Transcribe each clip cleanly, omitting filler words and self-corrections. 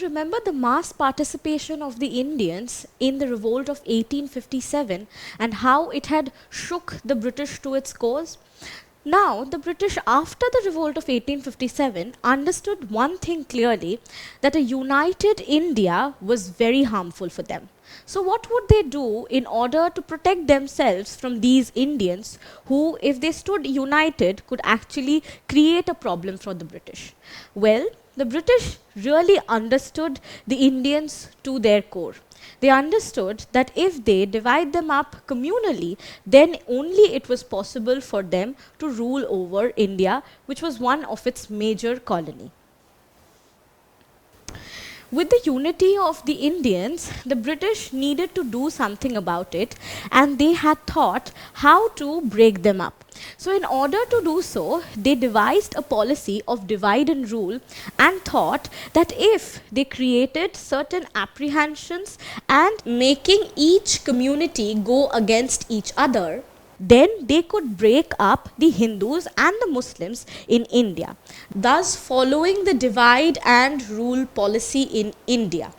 remember the mass participation of the Indians in the revolt of 1857 and how it had shook the British to its cause? Now, the British, after the revolt of 1857, understood one thing clearly, that a united India was very harmful for them. So, what would they do in order to protect themselves from these Indians who, if they stood united, could actually create a problem for the British? Well, the British really understood the Indians to their core. They understood that if they divide them up communally, then only it was possible for them to rule over India, which was one of its major colony. With the unity of the Indians, the British needed to do something about it, and they had thought how to break them up. So, in order to do so, they devised a policy of divide and rule and thought that if they created certain apprehensions and making each community go against each other, then they could break up the Hindus and the Muslims in India, thus following the divide and rule policy in India.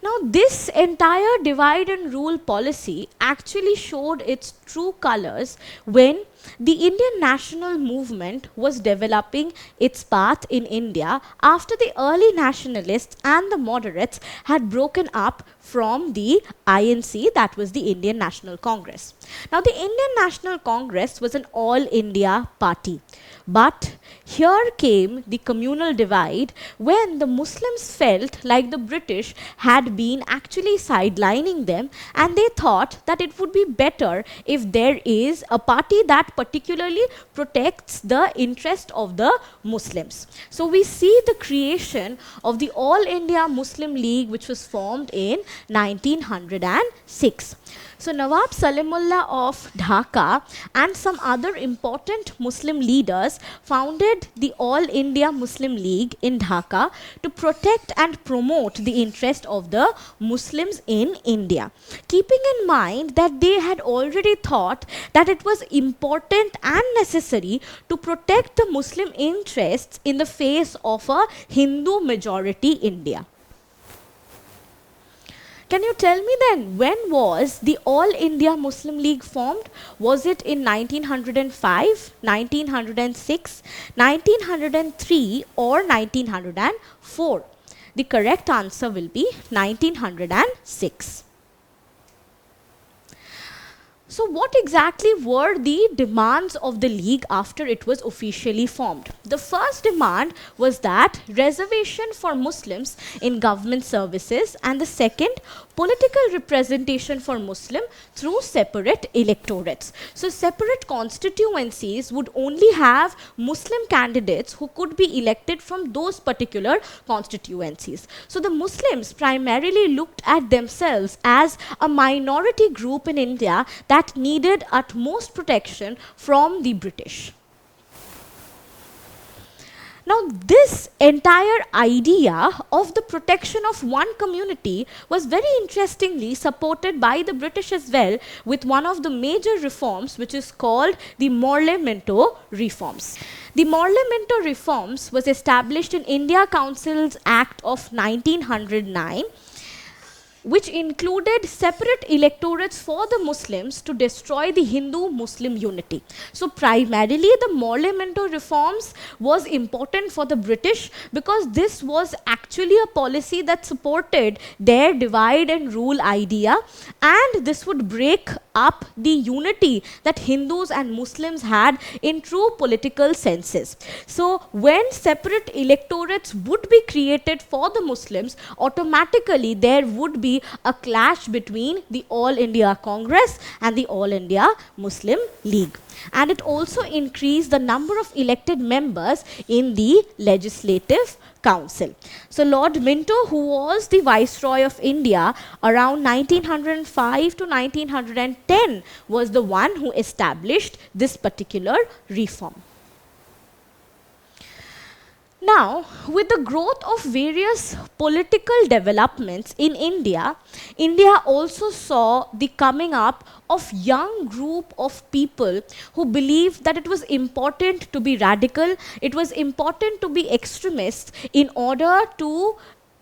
Now, this entire divide and rule policy actually showed its true colors when the Indian national movement was developing its path in India after the early nationalists and the moderates had broken up from the INC, that was the Indian National Congress. Now, the Indian National Congress was an all India party. But here came the communal divide when the Muslims felt like the British had been actually sidelining them, and they thought that it would be better if there is a party that particularly protects the interest of the Muslims. So we see the creation of the All India Muslim League, which was formed in 1906. So Nawab Salimullah of Dhaka and some other important Muslim leaders founded the All India Muslim League in Dhaka to protect and promote the interest of the Muslims in India, keeping in mind that they had already thought that it was important and necessary to protect the Muslim interests in the face of a Hindu majority India. Can you tell me then, when was the All India Muslim League formed? Was it in 1905, 1906, 1903 or 1904? The correct answer will be 1906. So what exactly were the demands of the league after it was officially formed? The first demand was that reservation for Muslims in government services, and the second, political representation for Muslim through separate electorates. So separate constituencies would only have Muslim candidates who could be elected from those particular constituencies. So the Muslims primarily looked at themselves as a minority group in India that needed utmost protection from the British. Now, this entire idea of the protection of one community was very interestingly supported by the British as well, with one of the major reforms which is called the Morley-Minto reforms. The Morley-Minto reforms was established in India Council's Act of 1909, which included separate electorates for the Muslims to destroy the Hindu-Muslim unity. So primarily the Morley-Minto reforms was important for the British because this was actually a policy that supported their divide and rule idea, and this would break up the unity that Hindus and Muslims had in true political senses. So when separate electorates would be created for the Muslims, automatically there would be a clash between the All India Congress and the All India Muslim League. And it also increased the number of elected members in the Legislative Council. So Lord Minto, who was the Viceroy of India around 1905 to 1910, was the one who established this particular reform. Now, with the growth of various political developments in India, India also saw the coming up of young group of people who believed that it was important to be radical, it was important to be extremist in order to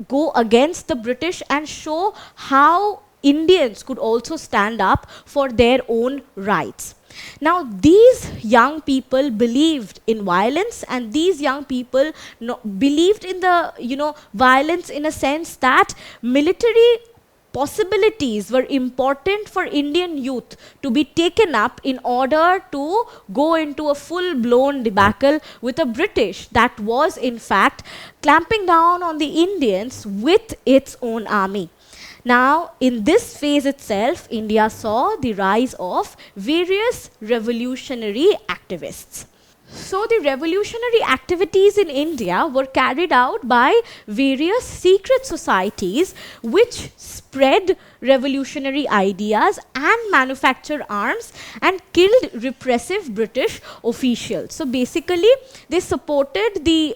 go against the British and show how Indians could also stand up for their own rights. Now, these young people believed in violence, and these young people believed in the, violence in a sense that military possibilities were important for Indian youth to be taken up in order to go into a full-blown debacle with the British that was, in fact, clamping down on the Indians with its own army. Now, in this phase itself, India saw the rise of various revolutionary activists. So, the revolutionary activities in India were carried out by various secret societies which spread revolutionary ideas and manufactured arms and killed repressive British officials. So, basically, they supported the,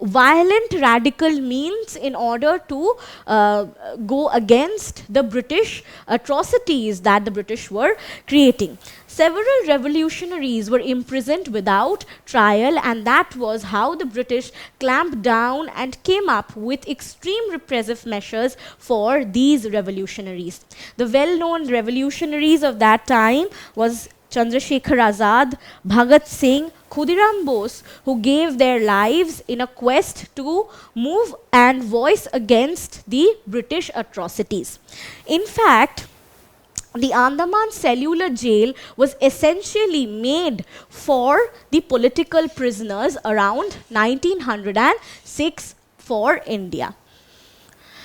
violent radical means in order to go against the British atrocities that the British were creating. Several revolutionaries were imprisoned without trial, and that was how the British clamped down and came up with extreme repressive measures for these revolutionaries. The well-known revolutionaries of that time was Chandrasekhar Azad, Bhagat Singh, Khudiram Bose, who gave their lives in a quest to move and voice against the British atrocities. In fact, the Andaman Cellular Jail was essentially made for the political prisoners around 1906 for India.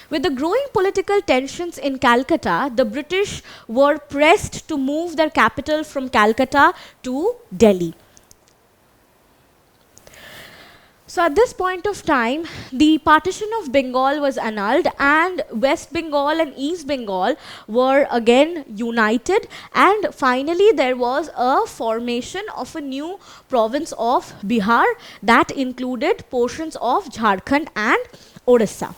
With the growing political tensions in Calcutta, the British were pressed to move their capital from Calcutta to Delhi. So at this point of time, the partition of Bengal was annulled, and West Bengal and East Bengal were again united, and finally there was a formation of a new province of Bihar that included portions of Jharkhand and Odisha.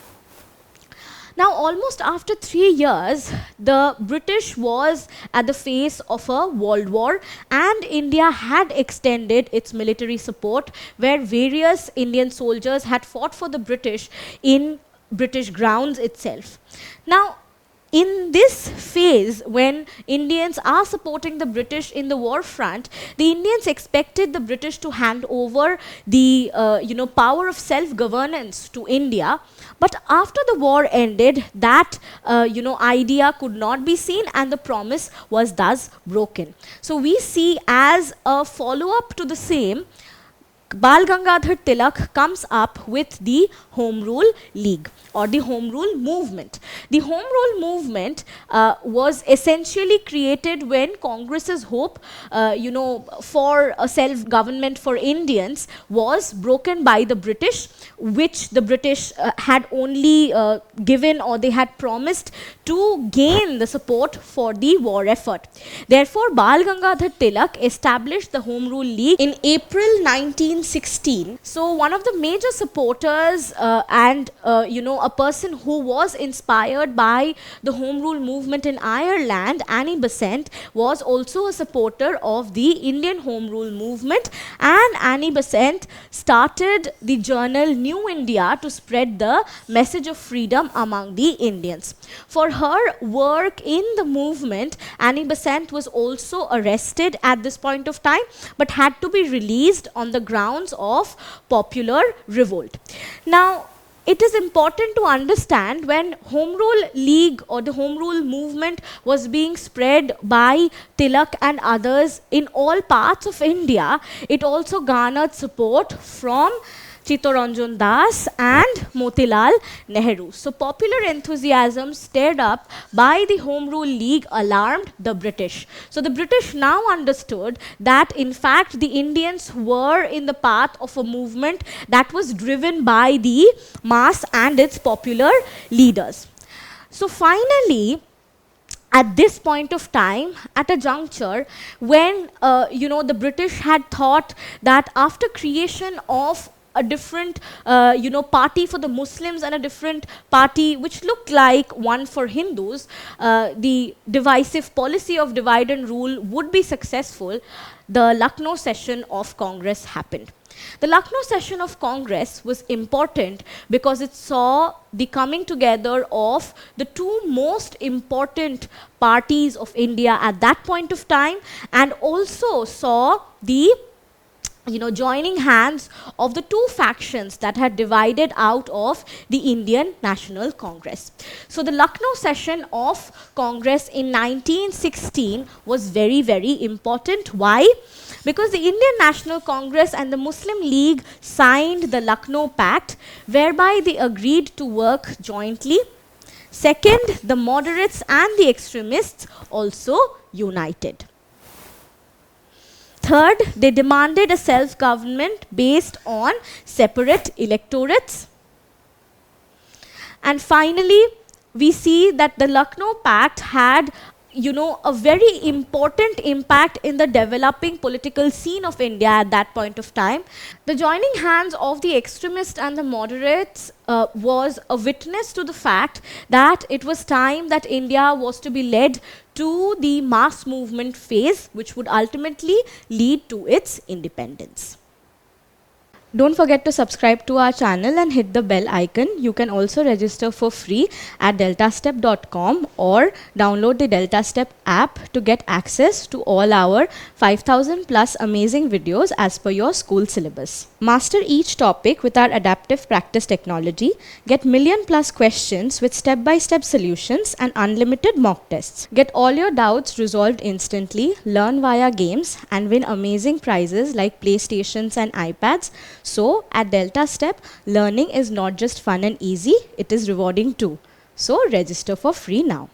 Now, almost after 3 years, the British was at the face of a world war, and India had extended its military support, where various Indian soldiers had fought for the British in British grounds itself. Now, in this phase, when Indians are supporting the British in the war front, the Indians expected the British to hand over the power of self-governance to India. But after the war ended, that idea could not be seen, and the promise was thus broken. So we see, as a follow-up to the same, Bal Gangadhar Tilak comes up with the Home Rule League, or the Home Rule Movement. The Home Rule Movement was essentially created when Congress's hope, for a self-government for Indians was broken by the British, which the British had only given, or they had promised to gain the support for the war effort. Therefore, Bal Gangadhar Tilak established the Home Rule League in April 1916. So one of the major supporters and a person who was inspired by the Home Rule movement in Ireland, Annie Besant, was also a supporter of the Indian Home Rule movement, and Annie Besant started the journal New India to spread the message of freedom among the Indians. For her work in the movement, Annie Besant was also arrested at this point of time, but had to be released on the grounds of popular revolt. Now, it is important to understand, when Home Rule League or the Home Rule movement was being spread by Tilak and others in all parts of India, it also garnered support from Chittaranjan Das and Motilal Nehru. So popular enthusiasm stirred up by the Home Rule League alarmed the British. So the British now understood that in fact the Indians were in the path of a movement that was driven by the mass and its popular leaders. So finally, at this point of time, at a juncture when the British had thought that after creation of a different party for the Muslims and a different party which looked like one for Hindus, the divisive policy of divide and rule would be successful, the Lucknow session of Congress happened. The Lucknow session of Congress was important because it saw the coming together of the two most important parties of India at that point of time, and also saw the joining hands of the two factions that had divided out of the Indian National Congress. So the Lucknow session of Congress in 1916 was very, very important. Why? Because the Indian National Congress and the Muslim League signed the Lucknow Pact, whereby they agreed to work jointly. Second, the moderates and the extremists also united. Third, they demanded a self-government based on separate electorates. And finally, we see that the Lucknow Pact had a very important impact in the developing political scene of India at that point of time. The joining hands of the extremists and the moderates was a witness to the fact that it was time that India was to be led to the mass movement phase, which would ultimately lead to its independence. Don't forget to subscribe to our channel and hit the bell icon. You can also register for free at DeltaStep.com or download the DeltaStep app to get access to all our 5,000 plus amazing videos as per your school syllabus. Master each topic with our adaptive practice technology. Get million plus questions with step-by-step solutions and unlimited mock tests. Get all your doubts resolved instantly, learn via games, and win amazing prizes like PlayStations and iPads. So at DeltaStep, learning is not just fun and easy, it is rewarding too. So register for free now.